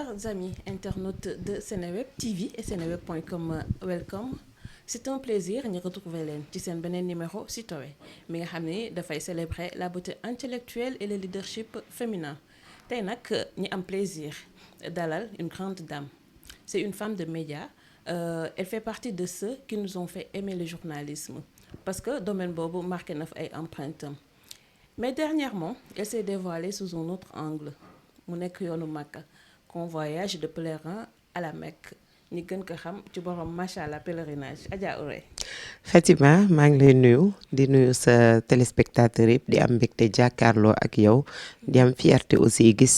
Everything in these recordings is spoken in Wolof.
Chers amis internautes de Seneweb TV et seneweb.com, welcome. C'est un plaisir de retrouver leen ci seen beneen numéro si Towe mi nga xam ne dafay célébrer la beauté intellectuelle et le leadership féminin tey nag ñi am plaisir dalal une grande dame. C'est une femme de médias. Elle fait partie de ceux qui nous ont fait aimer le journalisme parce que domaine boobu marqué na fa ay empreintes. Mais dernièrement, elle s'est dévoilée sous un autre angle. Mu nekk yoonu Makka, convoyage de pèlerins à la Mecque. Ñi gën ko xam ci borom macha allah pèlerinage Adja Ourey. Fatima maa ngi lay nuyu di nuyu sa téléspectateur yëpp di am mbégte jàkkaarloo ak yow di am fierté aussi gis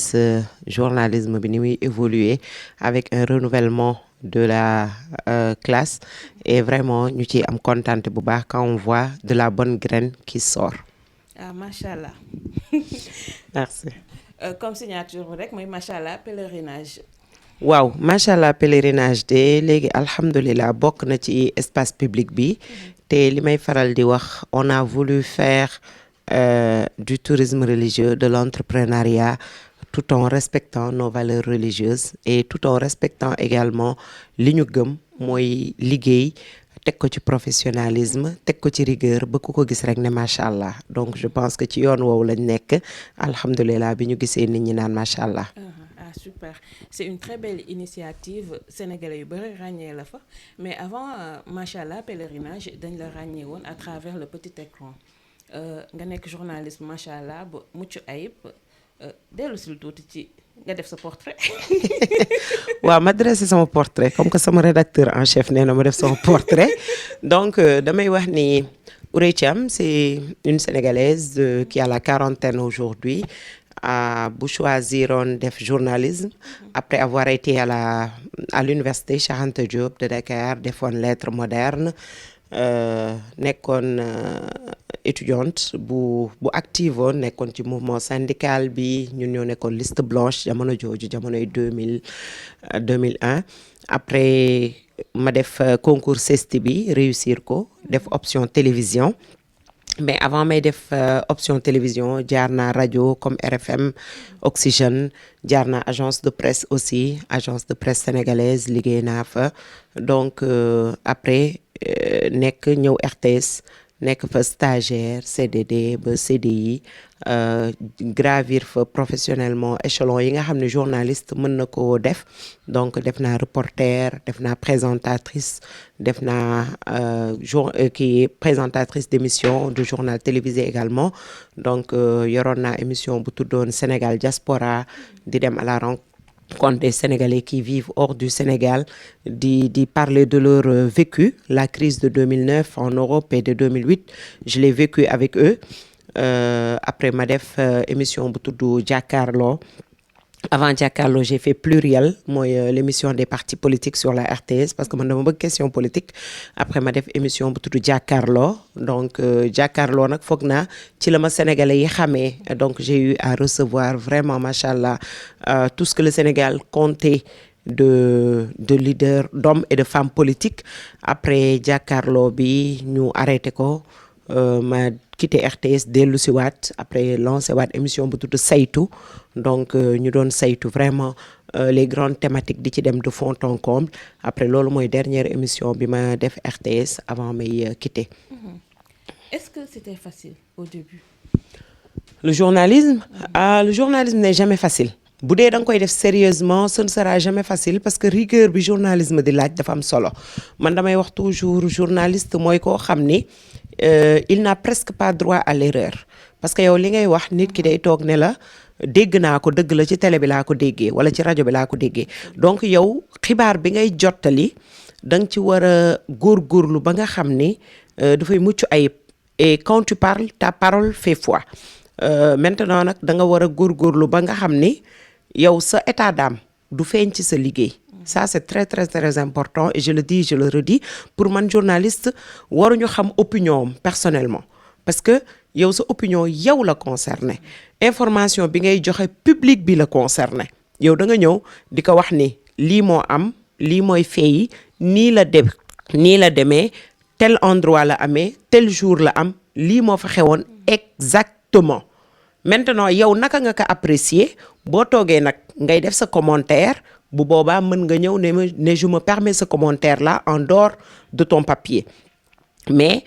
journalisme bi ni muy évoluer avec un renouvellement de la classe et vraiment ñu ci am kontante bu baax quand on voit de la bonne graine qui sort. Ah macha allah. Merci. Comme signature rek mooy macha allah pèlerinage. waaw macha allah pèlerinage de léegi alhamdulilah bokk na ci espace public bi te li may faral di wax on a voulu faire du tourisme religieux, de l'entrepreneuriat, tout en respectant nos valeurs religieuses et tout en respectant également li ñu gëm mooy liggéey teg ko ci professionnalisme teg ko ci rigueur ba ku ko gis rek ne macha allah donc je pense que ci yoon woowu lañ nekk alhamdulilah bi ñu gisee nit ñi naan macha allah. Super, c'est une très belle initiative sénégalais yu bëri ràññee la fa mais avant machallah pèlerinage dañ la ràññee woon à travers le petit écran nga nekk journaliste machallah ba mucc ayib dellu si lu tuuti ci nga def sa portrait. waaw ma dressé sama portrait comme que sama rédacteur en chef nee na ma def sama portrait donc damay wax ni Ourey Thiam c'est une Sénégalaise qui a la quarantaine aujourd'hui. Bu choisiroon def journalisme après avoir été à l'université Cheikh Anta Diop de Dakar defoon lettres modernes nekkoon étudiante bu active woon nekkoon ci mouvement syndical bi ñun ñoo nekkoon liste blanche jamono jooju jamonoy 2001 après ma def concours CESTI bi réussir ko def option télévision. Mais avant may def option télévision jaar naa rajo comme RFM Oxygène jaar naa agence de presse aussi agence de presse sénégalaise liggéey naa fa donc après nekk ñëw RTS nekk fa stagiaire CDD ba CDI gravir fa professionnellement échelon yi nga xam ne journaliste mën na ko def donc def naa reporter def naa présentatrice def naa présentatrice d'émission de journal télévisé également donc yoroon naa émission bu tuddoon Sénégal Diaspora di dem à la rencontre des Sénégalais qui vivent hors du Sénégal di parler de leur vécu la crise de 2009 en Europe et de 2008 je l'ai vécu avec eux après ma def émission bu tudd Jàkkaarloo avant Jàkkaarloo j'ai fait Pluriel mooy l'émission des partis politiques sur la RTS parce que man dama bëgg question politique après ma def émission bu tudd Jàkkaarloo donc Jàkkaarloo nag foog naa ci la ma sénégalais yi xamee donc j'ai eu à recevoir vraiment machallah tout ce que le Sénégal comptait de leaders d'hommes et de femmes politiques après Jàkkaarloo bi ñu arrêté ko ma quitté RTS dellu si waat après lancé waat émission bu tudd saytu donc ñu doon saytu vraiment les grandes thématiques di ci dem de fond en comble après loolu mooy dernière émission bi ma def RTS avant may quitter. Est-ce que c'était facile au début? Le journalisme n'est jamais facile. bu dee da nga koy def sérieusement ce ne sera jamais facile parce que rigueur bi journalisme di laaj dafa am solo man damay wax toujours journaliste mooy koo xam ni il n'a presque pas droit à l'erreur parce que yow li ngay wax nit ki day toog ne la dégg naa ko dëgg la ci télé bi laa ko déggee wala ci rajo bi laa ko déggee donc yow xibaar bi ngay jottali da nga ci war a góorgóorlu ba nga xam ni dafay mucc ayib et quand tu parles ta parole fait foi maintenant nag da nga war a góorgóorlu ba nga xam ni yow sa état d'âme du feeñ ci sa liggéey ça c'est très très très important et je le dis je le redis pour man journaliste waruñu xam opinion am personnellement parce que yow sa opinion yow la concerné information bi ngay joxe public bi la concerné yow da nga ñëw di ko wax ni lii moo am lii mooy feeyi nii la demee tel endroit la amee tel jour la am lii moo fa xewoon exactement maintenant yow naka nga ko apprécier boo toogee nag ngay def sa commentaire bu boobaa mën nga ñëw ne je me permets ce commentaire là en dehors de ton papier. Mais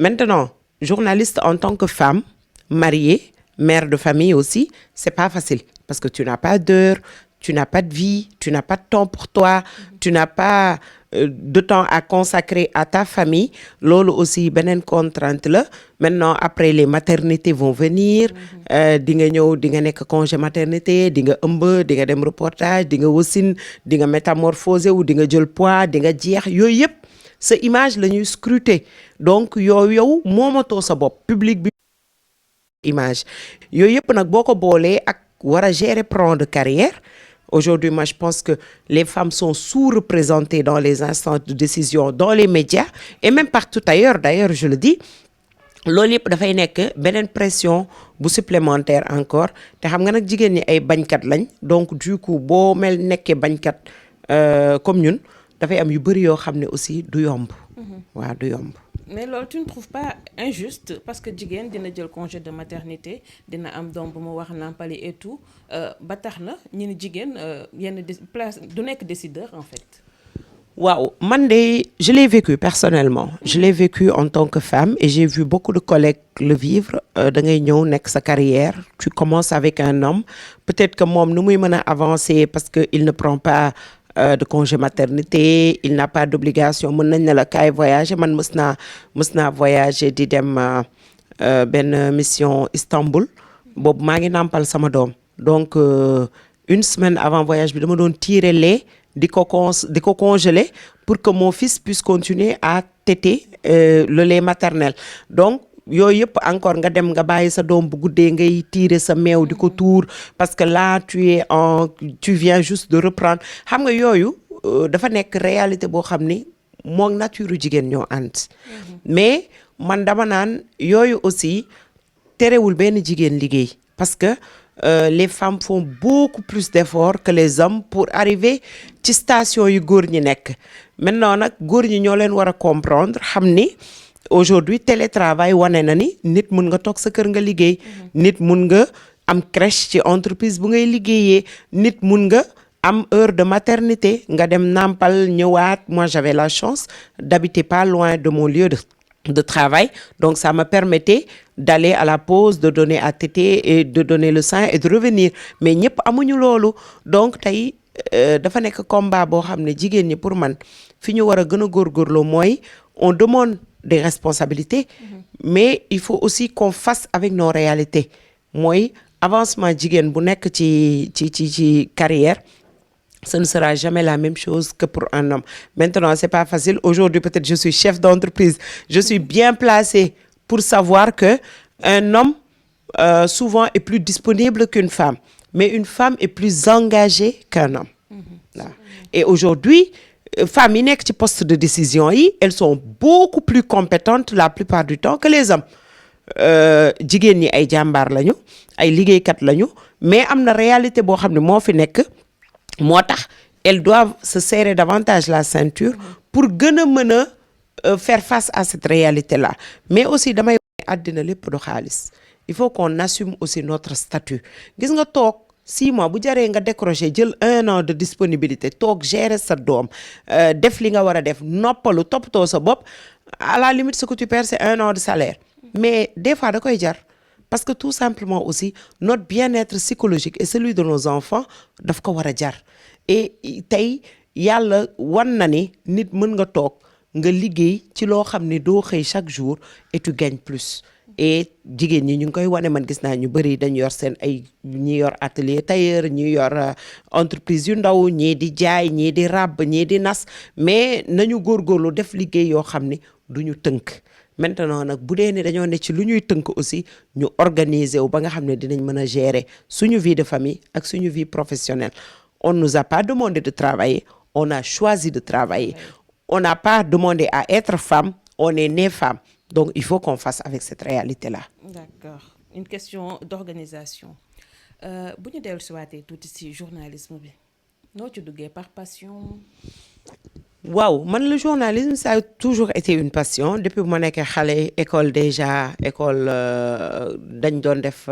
maintenant, journaliste en tant que femme, mariée, mère de famille aussi, c'est pas facile parce que tu n'as pas d'heure, tu n'as pas de vie, tu n'as pas de temps pour toi, tu n'as pas de temps à consacrer à ta famille. Lolo aussi benen contrainte là. Maintenant après les maternités vont venir, di nga ñëw di nga nekk congé maternité, di nga ëmb, di nga dem reportage, di nga wasin, di nga métamorphosé ou di nga jël poids, di nga jeex yooyu yëpp sa image la ñuy scruter. Donc yow moomatoo sa bopp, public bi image yooyu yëpp nag boo ko boolee ak war a gérer plan de carrière. Aujourd'hui, moi, je pense que les femmes sont sous-représentées dans les instances de décision, dans les médias et même partout ailleurs. D'ailleurs, je le dis, loolu yëpp dafay nekk beneen pression bu supplémentaire encore te xam nga nag jigéen ñi ay bañkat lañ donc du coup boo nekkee bañkat comme ñun dafay am yu bëri yoo xam ne aussi du yomb. waaw du yomb. Mais loolu tu ne trouves pas injuste parce que jigéen dina jël congé de maternité dina am doom bu mu wax nàmpali et tout ba tax na ñu ni jigéen yenn place du nekk décideur en fait. Waaw man de je l'ai vécu personnellement je l'ai vécu en tant que femme et j'ai vu beaucoup de collègues le vivre da ngay ñëw nekk sa carrière tu commences avec un homme peut-être que moom nu muy mën a avancer parce que il ne prend pas de congé maternité il n'a pas d'obligation mën nañ ne la kaay voyager man mës naa voyager di dem benn mission Istanbul boobu maa ngi nàmpal sama doom donc une semaine avant voyage bi dama doon tirer lait di ko congeler pour que mon fils puisse continuer à téter le lait maternel donc yooyu yëpp encore nga dem nga bàyyi sa doom bu guddee ngay tirer sa meew di ko tuur parce que là tu viens juste de reprendre xam nga yooyu dafa nekk réalité boo xam ni moom nature jigéen ñoo ànd mais man dama naan yooyu aussi terewul benn jigéen liggéey parce que les femmes font beaucoup plus d'efforts que les hommes pour arriver ci station yu góor ñi nekk maintenant nag góor ñi ñoo leen war a comprendre xam ni aujourd'hui télétravail wane na ni nit mun nga toog sa kër nga liggéey nit mun nga am crèche ci entreprise bu ngay liggéeyee nit mun nga am heure de maternité nga dem nàmpal ñëwaat moi j'avais la chance d'habiter pas loin de mon lieu de travail donc ça me permettait d'aller à la pause de donner à téter et de donner le sein et de revenir mais ñëpp amuñu loolu donc tey dafa nekk combat boo xam ne jigéen ñi pour man fi ñu war a gën a góorgóorloo mooy on demande des responsabilités mais il faut aussi qu'on fasse avec nos réalités mooy avancement jigéen bu nekk ci carrière ce ne sera jamais la même chose que pour un homme maintenant c'est pas facile aujourd'hui peut-être je suis chef d'entreprise je suis bien placée pour savoir que un homme souvent est plus disponible qu'une femme mais une femme est plus engagée qu'un homme et aujourd'hui femmes yi nekk ci poste de décision yi elles sont beaucoup plus compétentes la plupart du temps que les hommes jigéen ñi ay jàmbaar lañu ay liggéeykat lañu mais am na réalité boo xam ne moo fi nekk moo tax elles doivent se serrer davantage la ceinture pour gën a mën a faire face à cette réalité là mais aussi damay àddina lépp du xaalis il faut qu'on assume aussi notre statut gis nga toog 6 mois bu jaree nga décrocher jël 1 an de disponibilité toog gérer sa doom def li nga war a def noppalu toppatoo sa bopp à la limite ce que tu perds c'est 1 an de salaire mais des fois da koy jar parce que tout simplement aussi notre bien-être psychologique et celui de nos enfants daf ko war a jar et tey yàlla wan na ni nit mën nga toog nga liggéey ci loo xam ne doo xëy chaque jour et tu gagnes plus et jigéen ñi ñu ngi koy wane man gis naa ñu bëri dañu yor seen ay ñi yor atelier tailleur ñi yor entreprise yu ndaw ñii di jaay ñii di ràbb ñii di nas mais nañu góorgóorlu def liggéey yoo xam ne du ñu tënk maintenant nag bu dee ne dañoo ne ci lu ñuy tënk aussi ñu organiser wu ba nga xam ne dinañ mën a gérer suñu vie de famille ak suñu vie professionnelle on nous a pas demandé de travailler on a choisi de travailler on n'a pas demandé à être femme on est né femme donc il faut qu'on fasse avec cette réalité-là. D'accord. Une question d'organisation. Bu ñu dellu si waatee tuuti si journalisme bi noo ci duggee par passion. waaw man le journalisme ça a toujours été une passion depuis bu ma nekkee xale école déjà école dañ doon def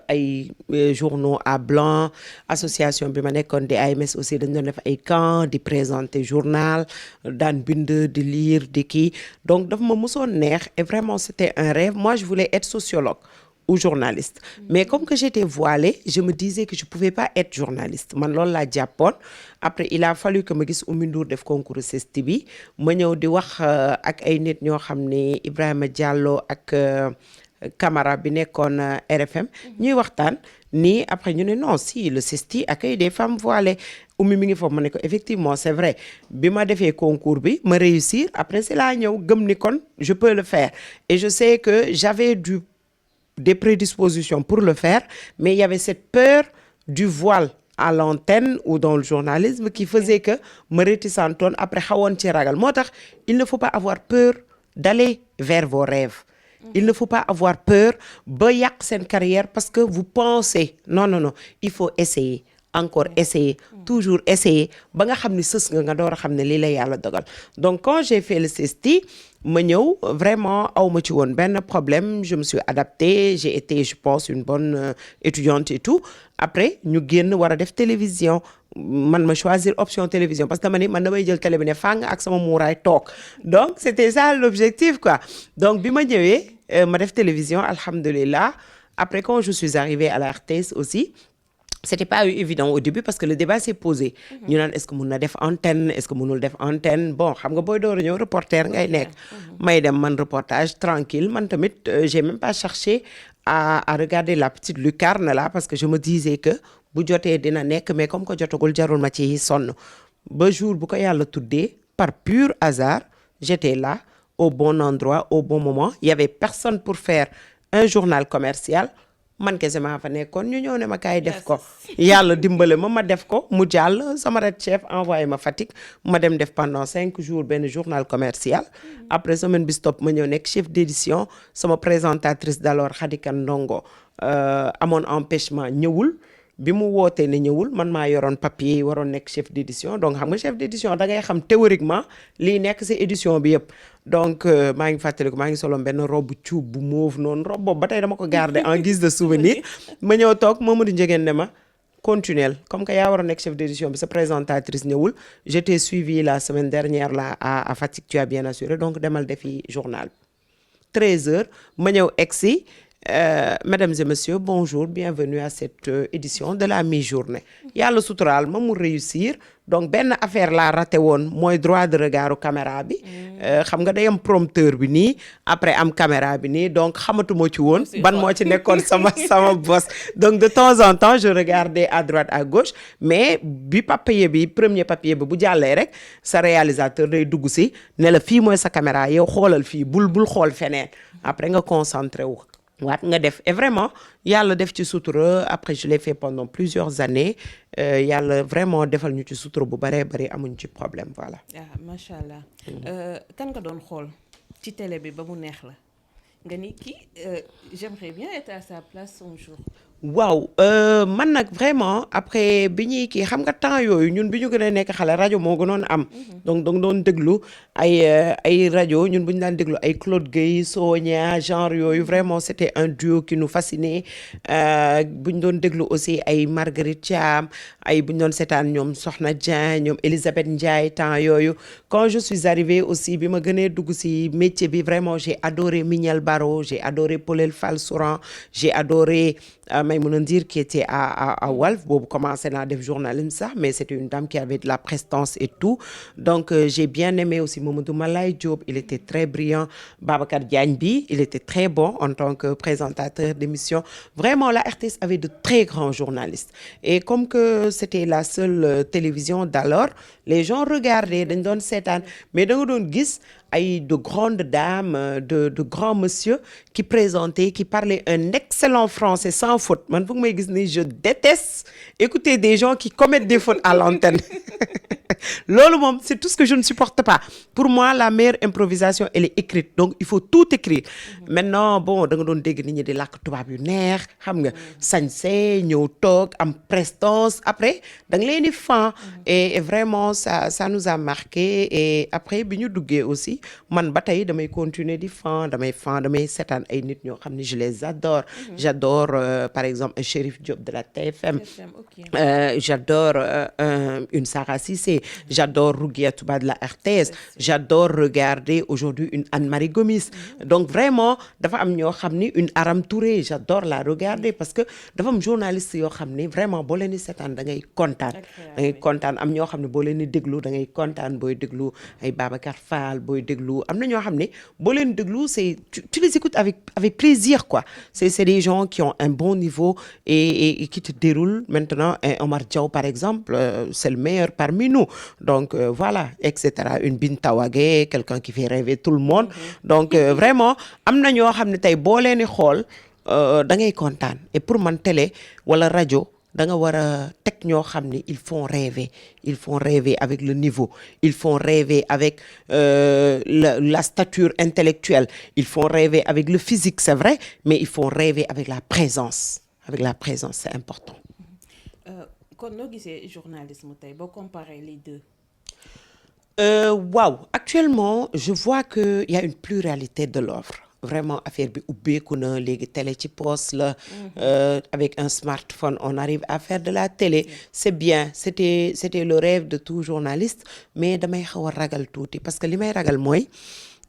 ay journaux à blanc association bi ma nekkoon di AMS aussi dañ doon def ay camps di présenter journal daan bind di lire di kii donc dafa ma mosoon neex et vraiment c'était un rêve moi je voulais être sociologue ou journaliste mais comme que j'étais voilée je me disais que je pouvais pas être journaliste man loolu laa jàppoon après il a fallu que ma gis Oumy Ndour def concours CESTI bi ma ñëw di wax ak ay nit ñoo xam ne Ibrahima Diallo ak Camara bi nekkoon RFM ñuy waxtaan nii après ñu ne non si le CESTI accueille des femmes voilées Oumy mi ngi foofu ma ne ko effectivement c'est vrai bi ma defee concours bi ma réussir après c'est laa ñëw gëm ni kon je peux le faire et je sais que j'avais des prédispositions pour le faire, mais il y avait cette peur du voile à l'antenne ou dans le journalisme qui faisait que me réticentoon après xawoon ci ragal moo tax il ne faut pas avoir peur d'aller vers vos rêves. Il ne faut pas avoir peur ba yàq seen carrière parce que vous pensez non il faut essayer encore essayer toujours essayer ba nga xam ni sës nga door a xam ne lii la yàlla dogal donc quand j'ai fait le CESTI ma ñëw vraiment aw ma ci woon benn problème je me suis adaptée j'ai été je pense une bonne étudiante et tout après ñu génn war a def télévision man ma choisir option télévision parce que dama ni man damay jël télé bi ne fàng ak sama muuraay toog donc c'était ça l'objectif quoi donc bi ma ñëwee ma def télévision alhamdulillah après quand je suis arrivée à la RTS aussi c'était pas évident au début parce que le débat s'est posé ñu naan est-ce que mun na def antenne est-ce que munul def antenne bon xam nga booy door a ñëw reporter ngay nekk may dem man reportage tranquille man tamit j'ai même pas cherché à regarder la petite lucarne là parce que je me disais que bu jotee dina nekk mais comme que jotagul jarul ma ci sonn ba jour bu ko yàlla tuddee par pur hasard j'étais là au bon endroit au bon moment il y avait personne pour faire un journal commercial man kese maa fa nekkoon ñu ñëw ne ma kaay def ko yàlla dimbale ma def ko mu jàll sama red chef envoyé ma Fatick ma dem def pendant 5 jours benn journal commercial après semaine bi stop ma ñëw nekk chef d'édition sama présentatrice d'alors Khadikan Ndongo amoon empêchement ñëwul bi mu wootee ne ñëwul man maa yoroon papier yi waroon nekk chef d'édition donc xam nga chef d'édition da ngay xam théoriquement lii nekk ci édition bi yëpp donc maa ngi fàttaliku maa ngi soloon benn robe cuub bu mauve noonu robe boobu ba tey dama ko garder en guise de souvenir ma ñëw toog Mamadou Ndiéguène ne ma continuel comme que yaa waroon nekk chef d'édition bi sa présentatrice ñëwul je t'ai suivi la semaine dernière là à Fatick tu as bien assuré donc demal defi journal 13h ma ñëw egsi mesdames et messieurs bonjour bienvenue à cette édition de la mi-journée yàlla suturaal ma mu réussir donc benn affaire laa raté woon mooy droit de regard caméra bi xam nga day am prompteur bi nii après am caméra bi nii donc xamatuma ci woon ban moo ci nekkoon sama boss donc de temps en temps je regardais à droite à gauche mais bi papier bi premier papier bi bu jàllee rek sa réalisateur day dugg si ne la fii mooy sa caméra yow xoolal fii bul xool feneen après nga concentré wu waat nga def et vraiment yàlla def ci sutura après je l'ai fait pendant plusieurs années yàlla vraiment defal ñu ci sutura bu baree bari amuñ ci problème voilà. macha allah kan nga doon xool ci télé bi ba mu neex la nga ni kii j'aimerais bien être à sa place un jour. waaw man nag vraiment après bi ñuy kii xam nga temps yooyu ñun bi ñu gën a nekk xale rajo moo gënoon am donc doon déglu ay rajo ñun bu ñu daan déglu ay Claude Guèye Sonia genre yooyu vraiment c'était un duo qui nous fascinait bu ñu doon déglu aussi ay Marguerite Thiam ay bu ñu doon seetaan ñoom Soxna Dieng ñoom Elisabeth Ndiaye temps yooyu quand je suis arrivée aussi bi ma gënee dugg ci métier bi vraiment j'ai adoré Mignel Baro j'ai adoré Paulel Fall Souran j'ai adoré Maïmouna Ndir qui était à Walf boobu commencé naa def journalisme sax mais c'était une dame qui avait de la prestance et tout donc j'ai bien aimé aussi Mamadou Malaye Diop il était très brillant Babacar Diagne bi il était très bon en tant que présentateur d'émission vraiment la RTS avait de très grands journalistes et comme que c'était la seule télévision d'alors les gens regardaient dañ doon seetaan mais da nga doon gis ay de grandes dames de grands monsieur qui présentaient qui parlaient un excellent français sans faute man foog may gis ni je déteste écouter des gens qui commettent des fautes à l'antenne loolu moom c'est tout ce que je ne supporte pas. Pour moi la meilleure improvisation elle est écrite, donc il faut tout écrire. Maintenant bon da nga doon dégg nit ñi di làkk tubaab yu neex xam nga sañse ñëw toog am prestance après da nga leen di fan et vraiment ça nous a marqué. Et après bi ñu duggee aussi man ba tey damay continuer di fan damay seetaan ay nit ñoo xam ne je les adore. J'adore par exemple Chérif Diop de la TFM. J'adore une Sarah Cissé. J'adore Rougia Touba de la RTS. J'adore regarder aujourd'hui une Anne-Marie Gomis. Donc vraiment dafa am ñoo xam ni une Aram Touré j'adore la regarder parce que dafa am journaliste yoo xam ni vraiment boo leen di seetaan da ngay kontaan. Da ngay kontaan am ñoo xam ne boo leen di déglu da ngay kontaan booy déglu ay Babacar Fall booy déglu am na ñoo xam ne boo leen déglu c'est tu les écoutes avec plaisir quoi. C'est des gens qui ont un bon niveau et qui te déroulent. Maintenant Omar Diaw par exemple c'est le meilleur parmi nous. Donc voilà etc. Une Binta Wagué quelqu'un qui fait rêver tout le monde. Donc vraiment am na ñoo xam ne tey boo leen di xool da ngay kontaan. Et pour man télé wala rajo da nga war a teg ñoo xam ne ils font rêver avec le niveau, ils font rêver avec la stature intellectuelle, ils font rêver avec le physique c'est vrai, mais ils font rêver avec la présence c'est important. kon noo gisee journalisme tey boo comparer les deux. Waaw actuellement je vois que il y a une pluralité de l'offre. Vraiment affaire bi ubbeeku na léegi télé ci poste la. Avec un smartphone on arrive à faire de la télé. C'est bien c'était le rêve de tout journaliste mais damay xaw a ragal tuuti parce que li may ragal mooy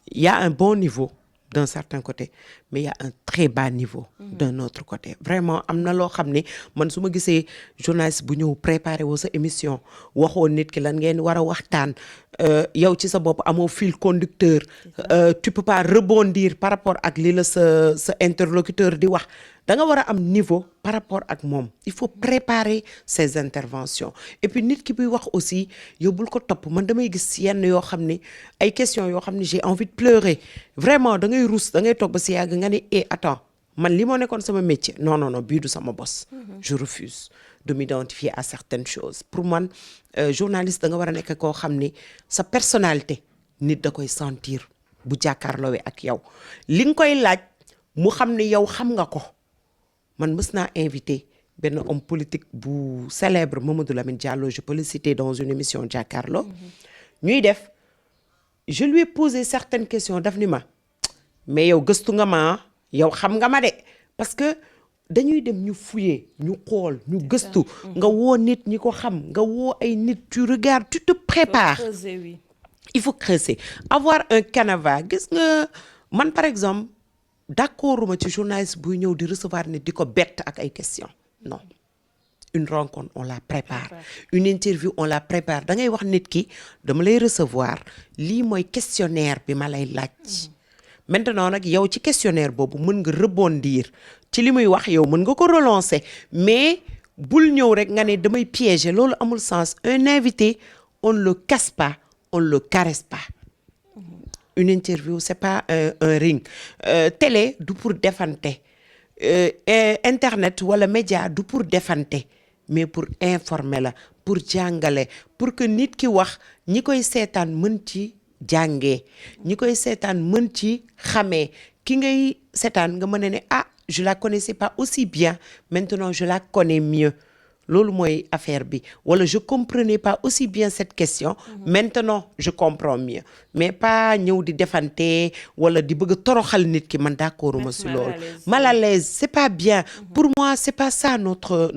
il y a un bon niveau d'un certain côté mais il y a un très bas niveau d'un autre côté. Vraiment am na loo xam ne man su ma gisee journaliste bu ñëw préparé woo sa émission waxoo nit ki lan ngeen war a waxtaan yow ci sa bopp amoo fil conducteur tu peux pas rebondir par rapport ak li la sa interlocuteur di wax da nga war a am niveau par rapport ak moom. Il faut préparer ses interventions et puis nit ki buy wax aussi yow bul ko topp. Man damay gis yenn yoo xam ne ay questions yoo xam ne j'ai envie de pleurer vraiment da ngay rus da ngay toog ba si yàgg nga ne attends man li moo nekkoon sama métier non bii du sama boss. Je refuse de m'identifier à certaines choses. Pour man journaliste da nga war a nekk koo xam ne sa personnalité nit da koy sentir bu jàkkaarloowee ak yow li nga koy laaj mu xam ne yow xam nga ko. Man mës naa invité benn homme politique bu célèbre Mamadou Lamine Diallo je peux le citer dans une émission Jàkkaarloo ñuy def je lui ai posé certaines questions daf ni ma mais yow gëstu nga ma yow xam nga ma de parce que dañuy dem ñu fouiller ñu xool ñu gëstu nga woo nit ñi ko xam nga woo ay nit tu regardes tu te prépares. Il faut creuser avoir un canevas. Gis nga man par exemple d'accorduma ci journaliste buy ñëw di recevoir nit di ko bett ak ay questions non. Une rencontre on la prépare. Une interview on la prépare da ngay wax nit ki dama lay recevoir lii mooy questionnaire bi ma lay laaj. Maintenant nag yow ci questionnaire boobu mën nga rebondir ci li muy wax yow mën nga ko relancer mais bul ñëw rek nga ne damay piéger loolu amul sens. Un invité on ne le casse pas on ne le caresse pas. Une interview c'est pas un ring. Télé du pour defante internet wala média du pour defante mais pour informer la pour jàngale pour que nit ki wax ñi koy seetaan mën ci jàngee ñi koy seetaan mën ci xamee ki ngay seetaan nga mën a ne je la connaissais pas aussi bien maintenant je la connais mieux. Loolu mooy affaire bi wala je comprenais pas aussi bien cette question maintenant je comprends mieux mais pas ñëw di defante wala di bëgg a toroxal nit ki man d'accorduma si loolu mal à l'aise c'est pas bien pour moi c'est pas ça notre